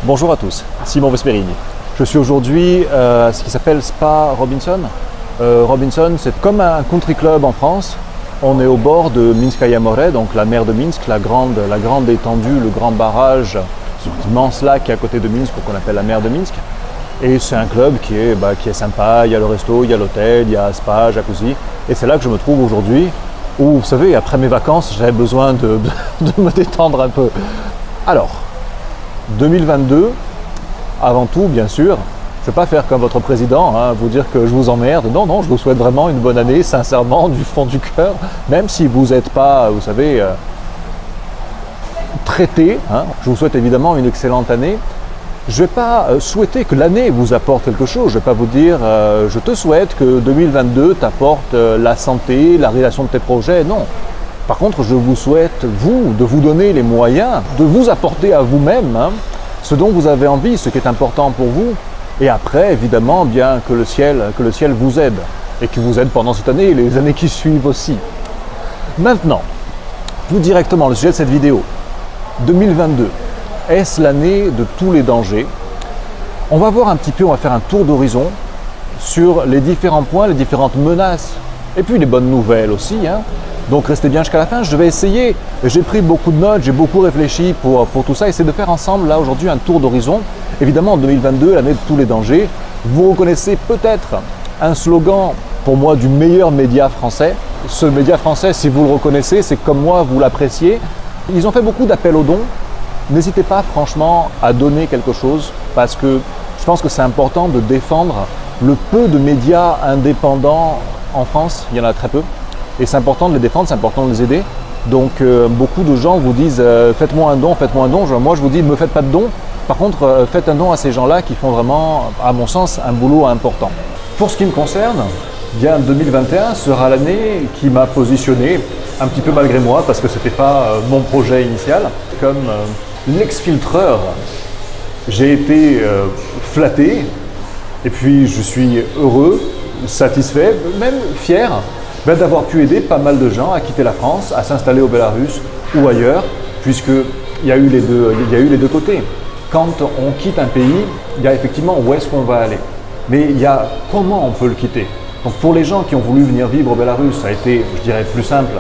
Bonjour à tous, Simon Vesperini. Je suis aujourd'hui à ce qui s'appelle Spa Robinson. Robinson, c'est comme un country club en France. On est au bord de Minskaya More, donc la mer de Minsk, la grande étendue, le grand barrage, cet immense lac qui est à côté de Minsk, qu'on appelle la mer de Minsk. Et c'est un club qui est sympa, il y a le resto, il y a l'hôtel, il y a spa, jacuzzi. Et c'est là que je me trouve aujourd'hui, où, vous savez, après mes vacances, j'avais besoin de me détendre un peu. Alors, 2022, avant tout, bien sûr, je ne vais pas faire comme votre président, vous dire que je vous emmerde. Non, non, je vous souhaite vraiment une bonne année, sincèrement, du fond du cœur. Même si vous n'êtes pas, vous savez, traité, je vous souhaite évidemment une excellente année. Je ne vais pas souhaiter que l'année vous apporte quelque chose. Je ne vais pas vous dire je te souhaite que 2022 t'apporte la santé, la réalisation de tes projets. Non. Par contre, je vous souhaite, vous, de vous donner les moyens, de vous apporter à vous-même ce dont vous avez envie, ce qui est important pour vous. Et après, évidemment, bien que le ciel vous aide. Et qu'il vous aide pendant cette année et les années qui suivent aussi. Maintenant, plus directement, le sujet de cette vidéo. 2022. Est-ce l'année de tous les dangers? On va voir un petit peu, on va faire un tour d'horizon sur les différents points, les différentes menaces et puis les bonnes nouvelles aussi. Donc restez bien jusqu'à la fin, je vais essayer, j'ai pris beaucoup de notes, j'ai beaucoup réfléchi pour tout ça, essayer de faire ensemble là aujourd'hui un tour d'horizon. Évidemment en 2022, l'année de tous les dangers, vous reconnaissez peut-être un slogan pour moi du meilleur média français. Ce média français, si vous le reconnaissez, c'est comme moi, vous l'appréciez. Ils ont fait beaucoup d'appels aux dons. N'hésitez pas franchement à donner quelque chose parce que je pense que c'est important de défendre le peu de médias indépendants en France, il y en a très peu, et c'est important de les défendre, c'est important de les aider. Donc beaucoup de gens vous disent faites-moi un don, faites-moi un don. Moi je vous dis ne me faites pas de don, par contre faites un don à ces gens-là qui font vraiment, à mon sens, un boulot important. Pour ce qui me concerne, bien 2021 sera l'année qui m'a positionné, un petit peu malgré moi parce que ce n'était pas mon projet initial, comme l'ex-filtreur. J'ai été flatté et puis je suis heureux, satisfait, même fier d'avoir pu aider pas mal de gens à quitter la France, à s'installer au Bélarus ou ailleurs, puisqu'il y a eu les deux côtés. Quand on quitte un pays, il y a effectivement où est-ce qu'on va aller, mais il y a comment on peut le quitter. Donc pour les gens qui ont voulu venir vivre au Bélarus, ça a été, je dirais, plus simple.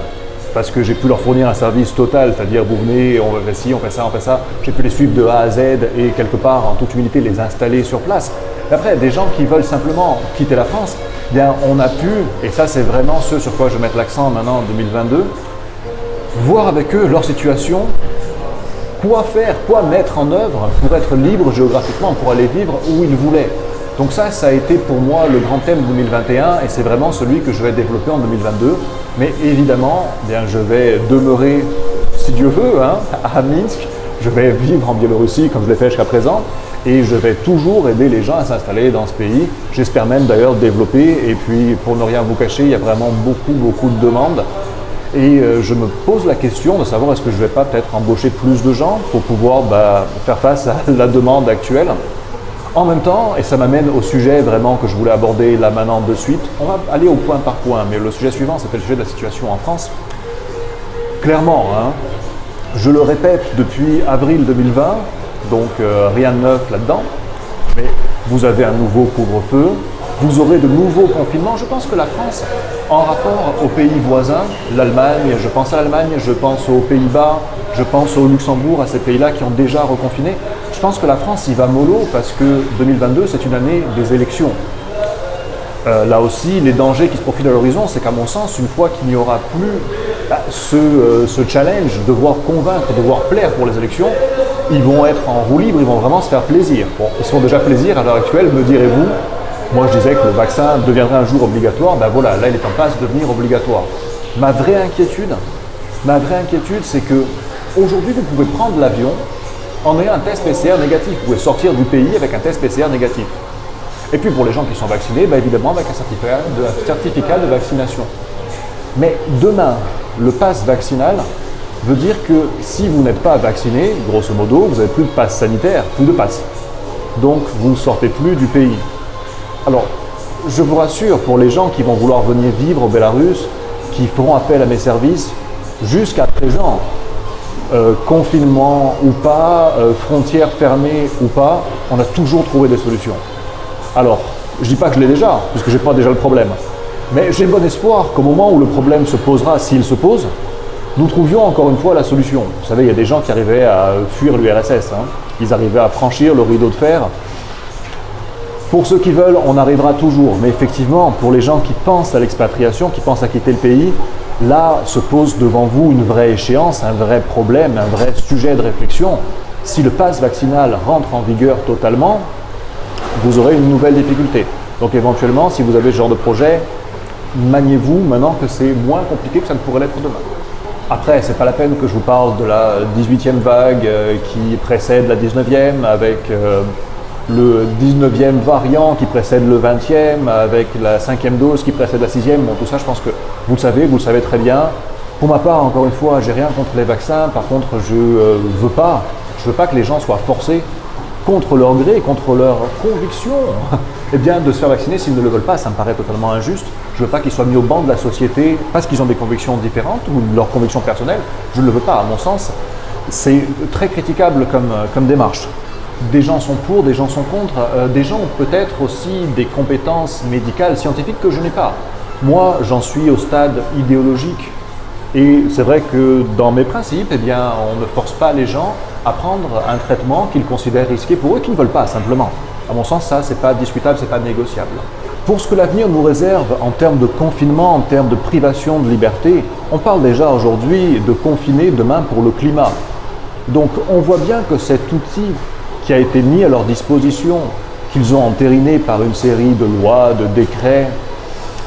Parce que j'ai pu leur fournir un service total, c'est-à-dire vous venez, on fait ci, on fait ça, on fait ça. J'ai pu les suivre de A à Z et quelque part, en toute humilité, les installer sur place. Et après, des gens qui veulent simplement quitter la France, bien on a pu, et ça c'est vraiment ce sur quoi je vais mettre l'accent maintenant en 2022, voir avec eux leur situation, quoi faire, quoi mettre en œuvre pour être libre géographiquement, pour aller vivre où ils voulaient. Donc ça a été pour moi le grand thème 2021 et c'est vraiment celui que je vais développer en 2022. Mais évidemment, bien, je vais demeurer, si Dieu veut, à Minsk. Je vais vivre en Biélorussie comme je l'ai fait jusqu'à présent et je vais toujours aider les gens à s'installer dans ce pays. J'espère même d'ailleurs développer et puis pour ne rien vous cacher, il y a vraiment beaucoup de demandes. Et je me pose la question de savoir est-ce que je ne vais pas peut-être embaucher plus de gens pour pouvoir faire face à la demande actuelle. En même temps, et ça m'amène au sujet vraiment que je voulais aborder là maintenant de suite, on va aller au point par point, mais le sujet suivant, c'était le sujet de la situation en France. Clairement, je le répète depuis avril 2020, donc rien de neuf là-dedans, mais vous avez un nouveau couvre-feu, vous aurez de nouveaux confinements. Je pense que la France, en rapport aux pays voisins, l'Allemagne, je pense à l'Allemagne, je pense aux Pays-Bas, je pense au Luxembourg, à ces pays-là qui ont déjà reconfiné. Je pense que la France y va mollo parce que 2022, c'est une année des élections. Là aussi, les dangers qui se profilent à l'horizon, c'est qu'à mon sens, une fois qu'il n'y aura plus ce challenge de devoir convaincre, de devoir plaire pour les élections, ils vont être en roue libre, ils vont vraiment se faire plaisir. Bon, ils se font déjà plaisir à l'heure actuelle, me direz-vous. Moi, je disais que le vaccin deviendrait un jour obligatoire. Ben voilà, là, il est en passe de devenir obligatoire. Ma vraie inquiétude, c'est que aujourd'hui, vous pouvez prendre l'avion en ayant un test PCR négatif. Vous pouvez sortir du pays avec un test PCR négatif. Et puis pour les gens qui sont vaccinés, évidemment avec un certificat de vaccination. Mais demain, le pass vaccinal veut dire que si vous n'êtes pas vacciné, grosso modo, vous n'avez plus de passe sanitaire, plus de passe. Donc vous ne sortez plus du pays. Alors, je vous rassure, pour les gens qui vont vouloir venir vivre au Bélarus, qui feront appel à mes services, jusqu'à présent, confinement ou pas, frontières fermées ou pas, on a toujours trouvé des solutions. Alors, je ne dis pas que je l'ai déjà, puisque je n'ai pas déjà le problème. Mais j'ai bon espoir qu'au moment où le problème se posera, s'il se pose, nous trouvions encore une fois la solution. Vous savez, il y a des gens qui arrivaient à fuir l'URSS, hein. Ils arrivaient à franchir le rideau de fer. Pour ceux qui veulent, on arrivera toujours. Mais effectivement, pour les gens qui pensent à l'expatriation, qui pensent à quitter le pays, là se pose devant vous une vraie échéance, un vrai problème, un vrai sujet de réflexion. Si le pass vaccinal rentre en vigueur totalement, vous aurez une nouvelle difficulté. Donc éventuellement, si vous avez ce genre de projet, maniez-vous maintenant que c'est moins compliqué que ça ne pourrait l'être demain. Après, ce n'est pas la peine que je vous parle de la 18e vague qui précède la 19e, avec le 19e variant qui précède le 20e, avec la 5e dose qui précède la 6e. Bon, tout ça, je pense que vous le savez très bien. Pour ma part, encore une fois, j'ai rien contre les vaccins. Par contre, je veux pas que les gens soient forcés contre leur gré, contre leur conviction, eh bien, de se faire vacciner s'ils ne le veulent pas. Ça me paraît totalement injuste. Je ne veux pas qu'ils soient mis au banc de la société parce qu'ils ont des convictions différentes ou leurs convictions personnelles. Je ne le veux pas, à mon sens. C'est très critiquable comme démarche. Des gens sont pour, des gens sont contre. Des gens ont peut-être aussi des compétences médicales, scientifiques que je n'ai pas. Moi, j'en suis au stade idéologique. Et c'est vrai que dans mes principes, eh bien, on ne force pas les gens à prendre un traitement qu'ils considèrent risqué pour eux, qu'ils ne veulent pas, simplement. À mon sens, ça, c'est pas discutable, c'est pas négociable. Pour ce que l'avenir nous réserve en termes de confinement, en termes de privation de liberté, on parle déjà aujourd'hui de confiner demain pour le climat. Donc, on voit bien que cet outil qui a été mis à leur disposition, qu'ils ont entériné par une série de lois, de décrets,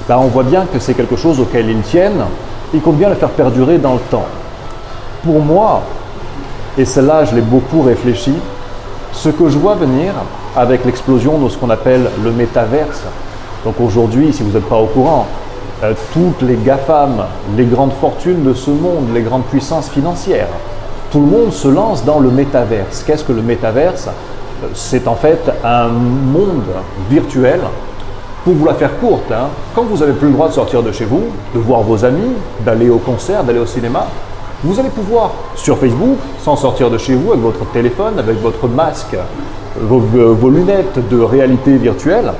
là, on voit bien que c'est quelque chose auquel ils tiennent. Il compte bien le faire perdurer dans le temps. Pour moi, et celle-là je l'ai beaucoup réfléchi, ce que je vois venir avec l'explosion de ce qu'on appelle le métaverse, donc aujourd'hui, si vous n'êtes pas au courant, toutes les GAFAM, les grandes fortunes de ce monde, les grandes puissances financières, tout le monde se lance dans le métaverse. Qu'est-ce que le métaverse? C'est en fait un monde virtuel. Pour vous la faire courte, hein, quand vous n'avez plus le droit de sortir de chez vous, de voir vos amis, d'aller au concert, d'aller au cinéma, vous allez pouvoir, sur Facebook, sans sortir de chez vous, avec votre téléphone, avec votre masque, vos lunettes de réalité virtuelle,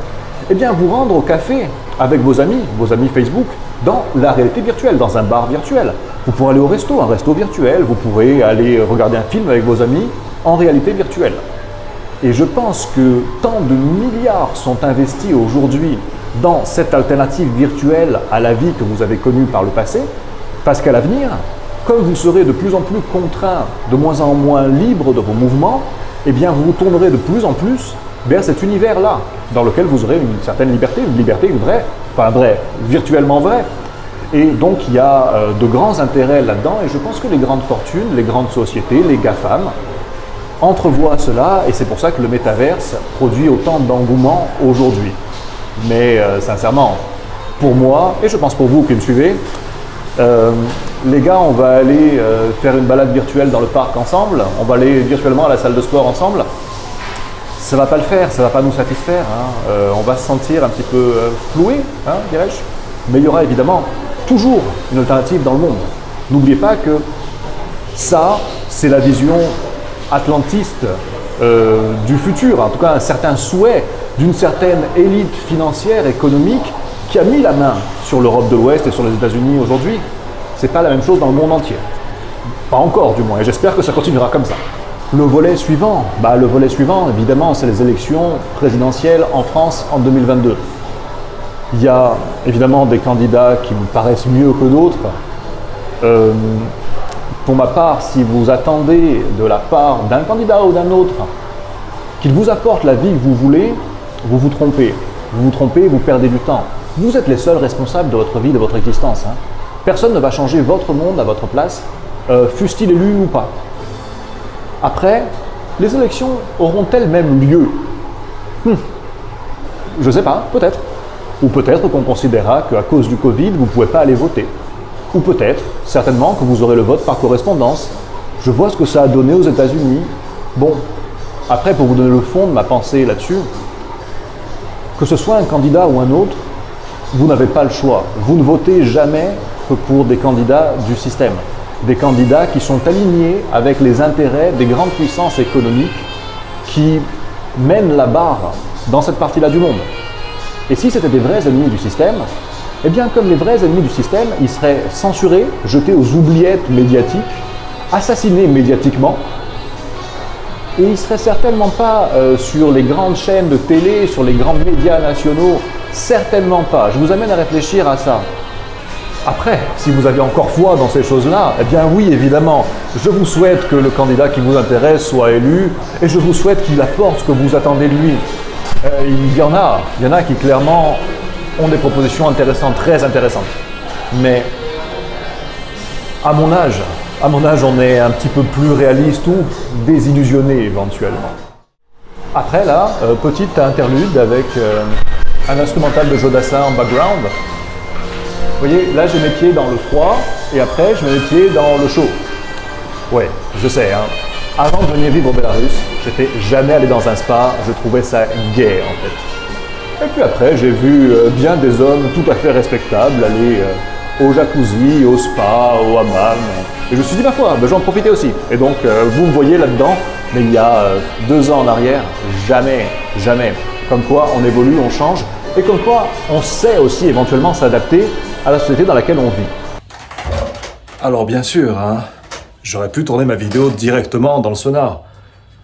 eh bien vous rendre au café avec vos amis Facebook, dans la réalité virtuelle, dans un bar virtuel. Vous pourrez aller au resto, un resto virtuel, vous pourrez aller regarder un film avec vos amis en réalité virtuelle. Et je pense que tant de milliards sont investis aujourd'hui dans cette alternative virtuelle à la vie que vous avez connue par le passé, parce qu'à l'avenir, comme vous serez de plus en plus contraint, de moins en moins libre de vos mouvements, eh bien vous vous tournerez de plus en plus vers cet univers-là, dans lequel vous aurez une certaine liberté, une vraie, virtuellement vraie. Et donc il y a de grands intérêts là-dedans, et je pense que les grandes fortunes, les grandes sociétés, les GAFAM, entrevoient cela, et c'est pour ça que le métaverse produit autant d'engouement aujourd'hui. Mais sincèrement, pour moi, et je pense pour vous qui me suivez, les gars, on va aller faire une balade virtuelle dans le parc ensemble, on va aller virtuellement à la salle de sport ensemble. Ça ne va pas le faire, ça ne va pas nous satisfaire, hein. On va se sentir un petit peu floué, hein, dirais-je. Mais il y aura évidemment toujours une alternative dans le monde. N'oubliez pas que ça, c'est la vision atlantiste du futur, en tout cas un certain souhait d'une certaine élite financière, économique, qui a mis la main sur l'Europe de l'Ouest et sur les États-Unis aujourd'hui. Ce n'est pas la même chose dans le monde entier. Pas encore du moins, et j'espère que ça continuera comme ça. Le volet suivant, évidemment, c'est les élections présidentielles en France en 2022. Il y a évidemment des candidats qui me paraissent mieux que d'autres. Pour ma part, si vous attendez de la part d'un candidat ou d'un autre qu'il vous apporte la vie que vous voulez, vous vous trompez. Vous vous trompez, vous perdez du temps. Vous êtes les seuls responsables de votre vie, de votre existence, hein. Personne ne va changer votre monde à votre place, fût-il élu ou pas. Après, les élections auront-elles même lieu? Je ne sais pas, peut-être. Ou peut-être qu'on considérera qu'à cause du Covid, vous ne pouvez pas aller voter. Ou peut-être, certainement, que vous aurez le vote par correspondance. Je vois ce que ça a donné aux États-Unis. Bon, après, pour vous donner le fond de ma pensée là-dessus, que ce soit un candidat ou un autre, vous n'avez pas le choix. Vous ne votez jamais que pour des candidats du système. des candidats qui sont alignés avec les intérêts des grandes puissances économiques qui mènent la barre dans cette partie-là du monde. Et si c'était des vrais ennemis du système, eh bien comme les vrais ennemis du système, ils seraient censurés, jetés aux oubliettes médiatiques, assassinés médiatiquement, et ils ne seraient certainement pas sur les grandes chaînes de télé, sur les grands médias nationaux, certainement pas. Je vous amène à réfléchir à ça. Après, si vous avez encore foi dans ces choses-là, eh bien oui, évidemment, je vous souhaite que le candidat qui vous intéresse soit élu, et je vous souhaite qu'il apporte ce que vous attendez de lui. Il y en a qui clairement ont des propositions intéressantes, très intéressantes. Mais à mon âge, on est un petit peu plus réaliste ou désillusionné éventuellement. Après là, petite interlude avec un instrumental de Jodassin en background. Vous voyez, là j'ai mes pieds dans le froid et après je mets mes pieds dans le chaud. Ouais, je sais, hein. Avant de venir vivre au Bélarus, j'étais jamais allé dans un spa, je trouvais ça gay en fait. Et puis après, j'ai vu bien des hommes tout à fait respectables aller au jacuzzi, au spa, au hammam. Et je me suis dit, ma foi, ben, j'en profitais aussi. Et donc, vous me voyez là-dedans, mais il y a 2 ans en arrière, jamais. Comme quoi, on évolue, on change, et comme quoi, on sait aussi éventuellement s'adapter à la société dans laquelle on vit. Alors bien sûr, hein, j'aurais pu tourner ma vidéo directement dans le sauna.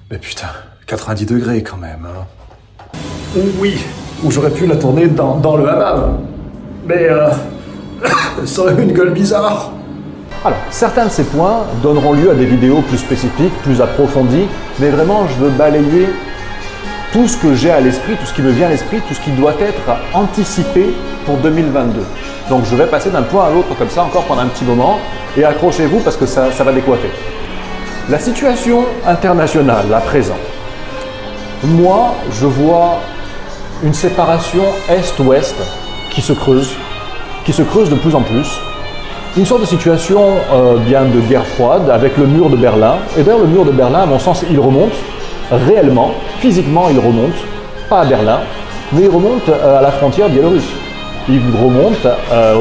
Mais putain, 90 degrés quand même. Hein. Oui, ou j'aurais pu la tourner dans le hammam. Mais ça aurait eu une gueule bizarre. Alors, certains de ces points donneront lieu à des vidéos plus spécifiques, plus approfondies, mais vraiment, je veux balayer tout ce que j'ai à l'esprit, tout ce qui me vient à l'esprit, tout ce qui doit être anticipé pour 2022. Donc, je vais passer d'un point à l'autre comme ça encore pendant un petit moment, et accrochez-vous parce que ça va décoiffer. La situation internationale à présent. Moi, je vois une séparation Est-Ouest qui se creuse de plus en plus. Une sorte de situation bien de guerre froide avec le mur de Berlin. Et d'ailleurs, le mur de Berlin, à mon sens, il remonte réellement, physiquement, il remonte, pas à Berlin, mais il remonte à la frontière biélorusse. Il remonte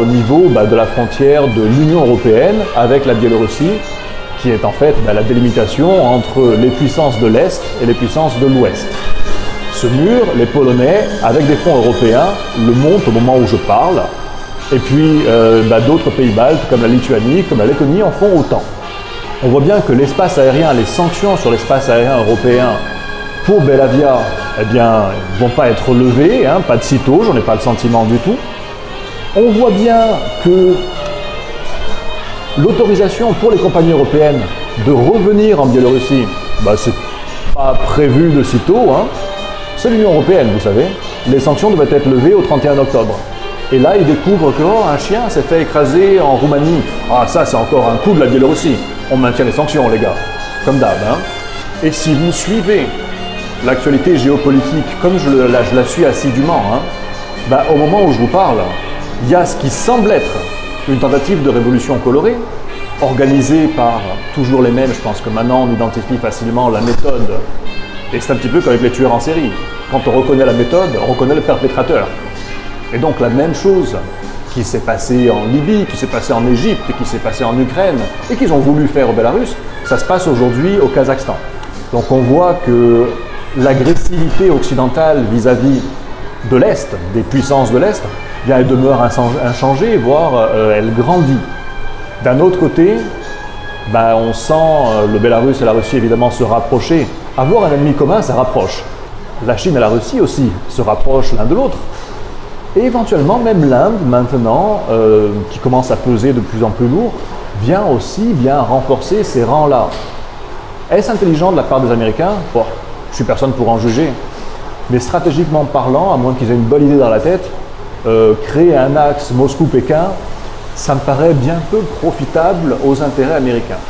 au niveau de la frontière de l'Union européenne avec la Biélorussie, qui est en fait la délimitation entre les puissances de l'Est et les puissances de l'Ouest. Ce mur, les Polonais, avec des fonds européens, le montent au moment où je parle, et puis d'autres pays baltes, comme la Lituanie, comme la Lettonie, en font autant. On voit bien que l'espace aérien, les sanctions sur l'espace aérien européen pour Belavia, eh bien, ne vont pas être levées, hein, pas de sitôt, j'en ai pas le sentiment du tout. On voit bien que l'autorisation pour les compagnies européennes de revenir en Biélorussie, c'est pas prévu de sitôt, hein. C'est l'Union européenne, vous savez. Les sanctions devaient être levées au 31 octobre. Et là, ils découvrent que un chien s'est fait écraser en Roumanie. Ah, ça, c'est encore un coup de la Biélorussie. On maintient les sanctions, les gars. Comme d'hab, hein. Et si vous suivez l'actualité géopolitique comme je la suis assidûment, hein, au moment où je vous parle, il y a ce qui semble être une tentative de révolution colorée, organisée par toujours les mêmes. Je pense que maintenant, on identifie facilement la méthode. Et c'est un petit peu comme avec les tueurs en série. Quand on reconnaît la méthode, on reconnaît le perpétrateur. Et donc la même chose qui s'est passée en Libye, qui s'est passée en Égypte, qui s'est passée en Ukraine, et qu'ils ont voulu faire au Bélarus, ça se passe aujourd'hui au Kazakhstan. Donc on voit que l'agressivité occidentale vis-à-vis de l'Est, des puissances de l'Est, bien elle demeure inchangée, voire elle grandit. D'un autre côté, on sent le Bélarus et la Russie évidemment se rapprocher. Avoir un ennemi commun, ça rapproche. La Chine et la Russie aussi se rapprochent l'un de l'autre. Et éventuellement, même l'Inde, maintenant, qui commence à peser de plus en plus lourd, vient aussi renforcer ces rangs-là. Est-ce intelligent de la part des Américains? Bon, je suis personne pour en juger. Mais stratégiquement parlant, à moins qu'ils aient une bonne idée dans la tête, créer un axe Moscou-Pékin, ça me paraît bien peu profitable aux intérêts américains.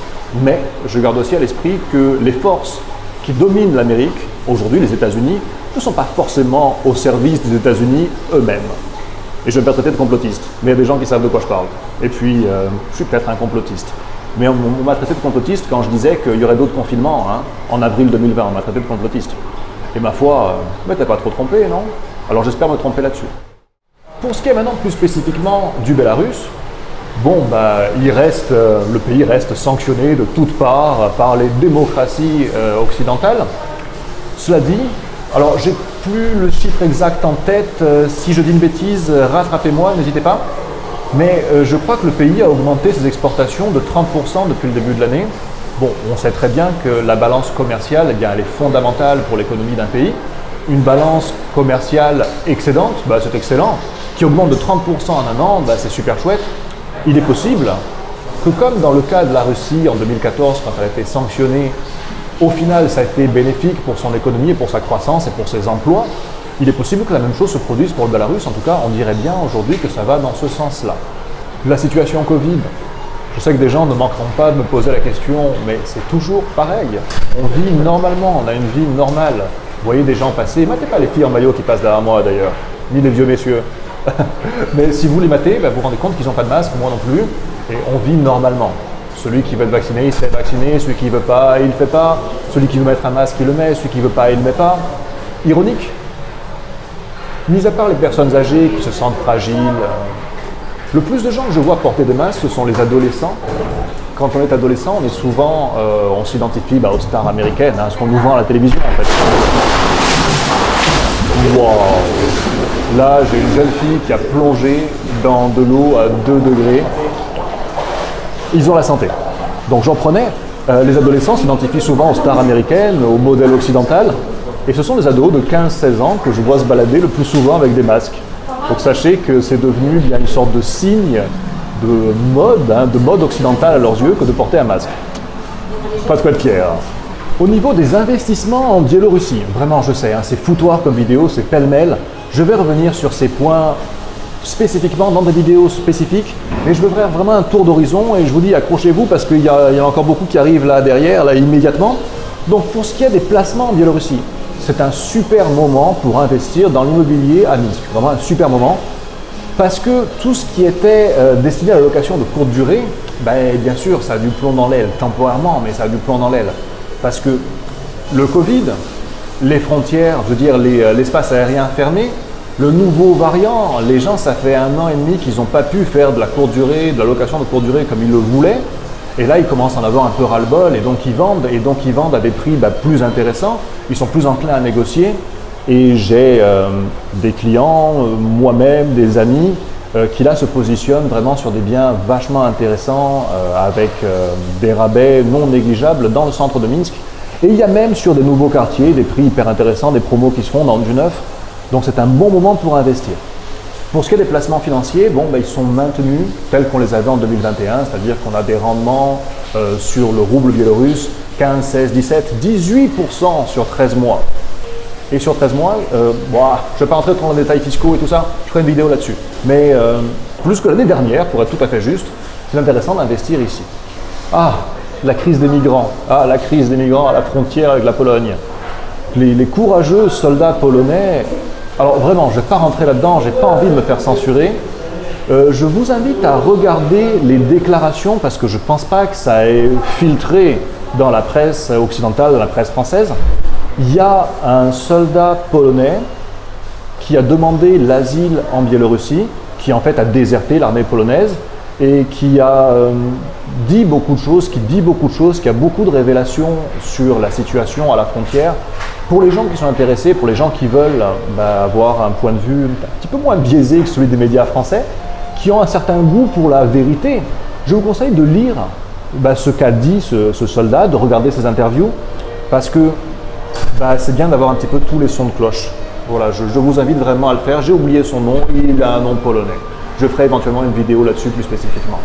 Mais je garde aussi à l'esprit que les forces qui dominent l'Amérique, aujourd'hui les États-Unis, ne sont pas forcément au service des États-Unis eux-mêmes. Et je vais me faire traiter de complotiste, mais il y a des gens qui savent de quoi je parle. Et puis, je suis peut-être un complotiste. Mais on m'a traité de complotiste quand je disais qu'il y aurait d'autres confinements, hein. En avril 2020, on m'a traité de complotiste. Et ma foi, t'as pas trop trompé, non? Alors j'espère me tromper là-dessus. Pour ce qui est maintenant plus spécifiquement du Bélarus, bon, le pays reste sanctionné de toutes parts par les démocraties occidentales. Cela dit, alors j'ai plus le chiffre exact en tête, si je dis une bêtise, rattrapez-moi, n'hésitez pas. Mais je crois que le pays a augmenté ses exportations de 30% depuis le début de l'année. Bon, on sait très bien que la balance commerciale, eh bien, elle est fondamentale pour l'économie d'un pays. Une balance commerciale excédente, c'est excellent. Qui augmente de 30% en un an, c'est super chouette. Il est possible que comme dans le cas de la Russie en 2014, quand elle a été sanctionnée, au final ça a été bénéfique pour son économie et pour sa croissance et pour ses emplois, il est possible que la même chose se produise pour le Belarus. En tout cas, on dirait bien aujourd'hui que ça va dans ce sens-là. La situation Covid, je sais que des gens ne manqueront pas de me poser la question, mais c'est toujours pareil. On vit normalement, on a une vie normale. Vous voyez des gens passer, matez pas les filles en maillot qui passent derrière moi d'ailleurs, ni les vieux messieurs. Mais si vous les matez, vous vous rendez compte qu'ils n'ont pas de masque, moi non plus, et on vit normalement. Celui qui veut être vacciné, il se fait vacciner, celui qui ne veut pas, il ne le fait pas. Celui qui veut mettre un masque, il le met, celui qui ne veut pas, il ne le met pas. Ironique. Mis à part les personnes âgées qui se sentent fragiles, le plus de gens que je vois porter des masques, ce sont les adolescents. Quand on est adolescent, on est souvent, on s'identifie aux stars américaines, ce qu'on nous vend à la télévision en fait. Wow. Là, j'ai une jeune fille qui a plongé dans de l'eau à 2 degrés. Ils ont la santé. Donc j'en prenais. Les adolescents s'identifient souvent aux stars américaines, au modèle occidental. Et ce sont les ados de 15-16 ans que je vois se balader le plus souvent avec des masques. Donc sachez que c'est devenu bien une sorte de signe de mode occidental à leurs yeux que de porter un masque. Pas de quoi être fier. Au niveau des investissements en Biélorussie, vraiment je sais, c'est foutoir comme vidéo, c'est pêle-mêle. Je vais revenir sur ces points spécifiquement dans des vidéos spécifiques, mais je veux faire vraiment un tour d'horizon et je vous dis accrochez-vous parce qu'il y a encore beaucoup qui arrivent là derrière, là immédiatement. Donc pour ce qui est des placements en Biélorussie, c'est un super moment pour investir dans l'immobilier à Minsk, vraiment un super moment, parce que tout ce qui était destiné à la location de courte durée, bien sûr ça a du plomb dans l'aile, temporairement, mais ça a du plomb dans l'aile, parce que le Covid, les frontières, je veux dire l'espace aérien fermé, le nouveau variant, les gens ça fait 1 an et demi qu'ils n'ont pas pu faire de la courte durée, de la location de courte durée comme ils le voulaient, et là ils commencent à en avoir un peu ras-le-bol et donc ils vendent à des prix plus intéressants, ils sont plus enclins à négocier et j'ai des clients, moi-même, des amis qui là se positionnent vraiment sur des biens vachement intéressants avec des rabais non négligeables dans le centre de Minsk et il y a même sur des nouveaux quartiers des prix hyper intéressants, des promos qui se font dans du neuf, donc c'est un bon moment pour investir. Pour ce qui est des placements financiers, ils sont maintenus tels qu'on les avait en 2021, c'est-à-dire qu'on a des rendements sur le rouble biélorusse, 15, 16, 17, 18% sur 13 mois. Et sur 13 mois, je ne vais pas rentrer dans les détails fiscaux et tout ça, je ferai une vidéo là-dessus. Mais plus que l'année dernière, pour être tout à fait juste, c'est intéressant d'investir ici. Ah, la crise des migrants. Ah, la crise des migrants à la frontière avec la Pologne. Les courageux soldats polonais. Alors vraiment, je ne vais pas rentrer là-dedans, je n'ai pas envie de me faire censurer. Je vous invite à regarder les déclarations parce que je ne pense pas que ça ait filtré dans la presse occidentale, dans la presse française. Il y a un soldat polonais qui a demandé l'asile en Biélorussie, qui en fait a déserté l'armée polonaise et qui a dit beaucoup de choses, qui a beaucoup de révélations sur la situation à la frontière. Pour les gens qui sont intéressés, pour les gens qui veulent avoir un point de vue un petit peu moins biaisé que celui des médias français, qui ont un certain goût pour la vérité, je vous conseille de lire ce qu'a dit ce soldat, de regarder ses interviews, parce que c'est bien d'avoir un petit peu tous les sons de cloche. Voilà, je vous invite vraiment à le faire. J'ai oublié son nom, il a un nom polonais. Je ferai éventuellement une vidéo là-dessus plus spécifiquement.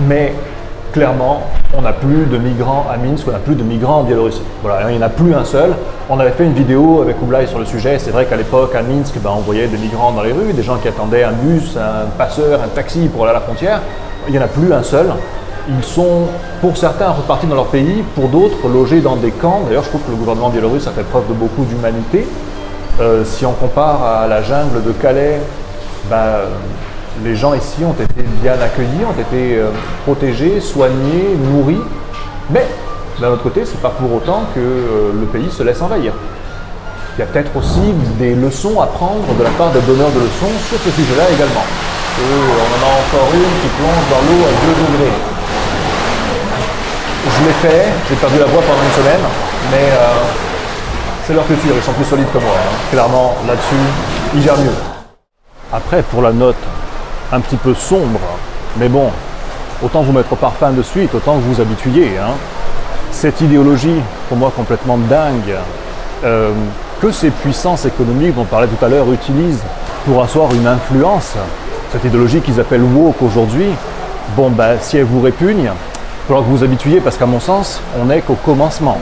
Mais clairement, on n'a plus de migrants à Minsk, on n'a plus de migrants en Biélorussie. Voilà, il n'y en a plus un seul. On avait fait une vidéo avec Oublaï sur le sujet. C'est vrai qu'à l'époque, à Minsk, on voyait des migrants dans les rues, des gens qui attendaient un bus, un passeur, un taxi pour aller à la frontière. Il n'y en a plus un seul. Ils sont, pour certains, repartis dans leur pays, pour d'autres, logés dans des camps. D'ailleurs, je trouve que le gouvernement biélorusse a fait preuve de beaucoup d'humanité. Si on compare à la jungle de Calais, les gens ici ont été bien accueillis, ont été protégés, soignés, nourris. Mais d'un autre côté, c'est pas pour autant que le pays se laisse envahir. Il y a peut-être aussi des leçons à prendre de la part des donneurs de leçons sur ce sujet-là également. on en a encore une qui plonge dans l'eau à 2 degrés. Je l'ai fait, j'ai perdu la voix pendant une semaine, mais c'est leur culture, ils sont plus solides que moi. Clairement, là-dessus, ils gèrent mieux. Après, pour la note un petit peu sombre, mais bon, autant vous mettre par fin de suite, autant que vous habituiez. Cette idéologie, pour moi complètement dingue, que ces puissances économiques dont on parlait tout à l'heure utilisent pour asseoir une influence, cette idéologie qu'ils appellent woke aujourd'hui, bon ben si elle vous répugne, il faudra que vous vous habituiez parce qu'à mon sens, on n'est qu'au commencement.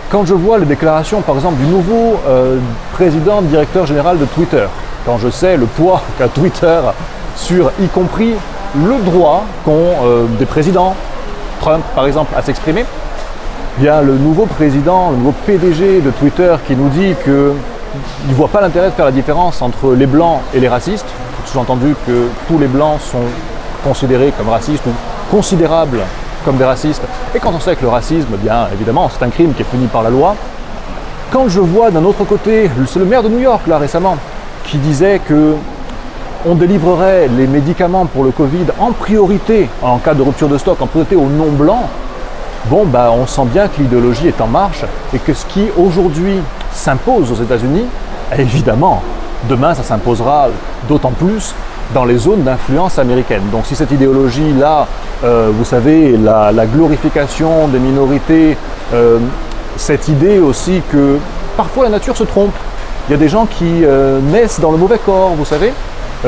Quand je vois les déclarations par exemple du nouveau président directeur général de Twitter, quand je sais le poids qu'a Twitter sur y compris le droit qu'ont des présidents, Trump par exemple, à s'exprimer, bien le nouveau président, le nouveau PDG de Twitter qui nous dit qu'il ne voit pas l'intérêt de faire la différence entre les blancs et les racistes, sous-entendu que tous les blancs sont considérés comme racistes ou considérables comme des racistes, et quand on sait que le racisme, bien évidemment, c'est un crime qui est puni par la loi. Quand je vois d'un autre côté, c'est le maire de New York là récemment, qui disait que on délivrerait les médicaments pour le Covid en priorité, en cas de rupture de stock, en priorité aux non-blancs, bon, bah, on sent bien que l'idéologie est en marche et que ce qui aujourd'hui s'impose aux États-Unis, évidemment, demain ça s'imposera d'autant plus dans les zones d'influence américaine. Donc si cette idéologie-là, vous savez, la glorification des minorités, cette idée aussi que parfois la nature se trompe, il y a des gens qui naissent dans le mauvais corps, vous savez,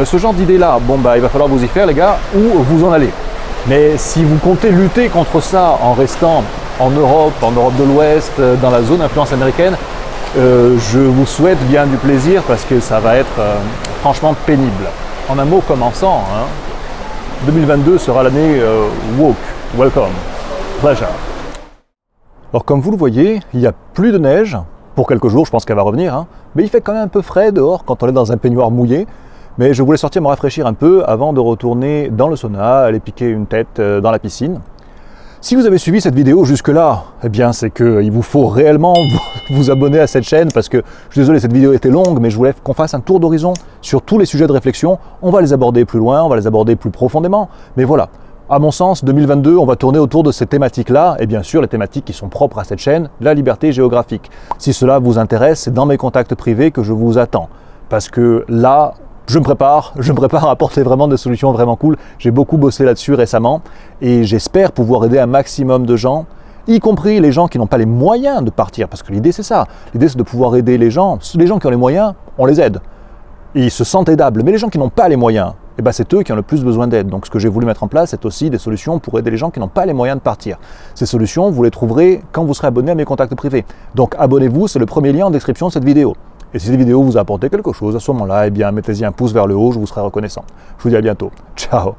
ce genre d'idée-là, bon bah il va falloir vous y faire les gars, ou vous en allez. Mais si vous comptez lutter contre ça en restant en Europe de l'Ouest, dans la zone d'influence américaine, je vous souhaite bien du plaisir parce que ça va être franchement pénible. En un mot commençant, 2022 sera l'année woke, welcome, pleasure. Alors comme vous le voyez, il n'y a plus de neige, pour quelques jours, je pense qu'elle va revenir, mais il fait quand même un peu frais dehors quand on est dans un peignoir mouillé. Mais je voulais sortir me rafraîchir un peu avant de retourner dans le sauna, aller piquer une tête dans la piscine. Si vous avez suivi cette vidéo jusque-là, eh bien c'est qu'il vous faut réellement vous abonner à cette chaîne parce que, je suis désolé, cette vidéo était longue, mais je voulais qu'on fasse un tour d'horizon sur tous les sujets de réflexion. On va les aborder plus loin, on va les aborder plus profondément, mais voilà. À mon sens, 2022, on va tourner autour de ces thématiques-là, et bien sûr les thématiques qui sont propres à cette chaîne, la liberté géographique. Si cela vous intéresse, c'est dans mes contacts privés que je vous attends. Parce que là, je me prépare à apporter vraiment des solutions vraiment cool. J'ai beaucoup bossé là-dessus récemment et j'espère pouvoir aider un maximum de gens, y compris les gens qui n'ont pas les moyens de partir. Parce que l'idée c'est ça, l'idée c'est de pouvoir aider les gens. Les gens qui ont les moyens, on les aide. Et ils se sentent aidables. Mais les gens qui n'ont pas les moyens, eh ben c'est eux qui ont le plus besoin d'aide. Donc ce que j'ai voulu mettre en place, c'est aussi des solutions pour aider les gens qui n'ont pas les moyens de partir. Ces solutions, vous les trouverez quand vous serez abonné à mes contacts privés. Donc abonnez-vous, c'est le premier lien en description de cette vidéo. Et si cette vidéo vous a apporté quelque chose, à ce moment-là, eh bien, mettez-y un pouce vers le haut, je vous serai reconnaissant. Je vous dis à bientôt. Ciao.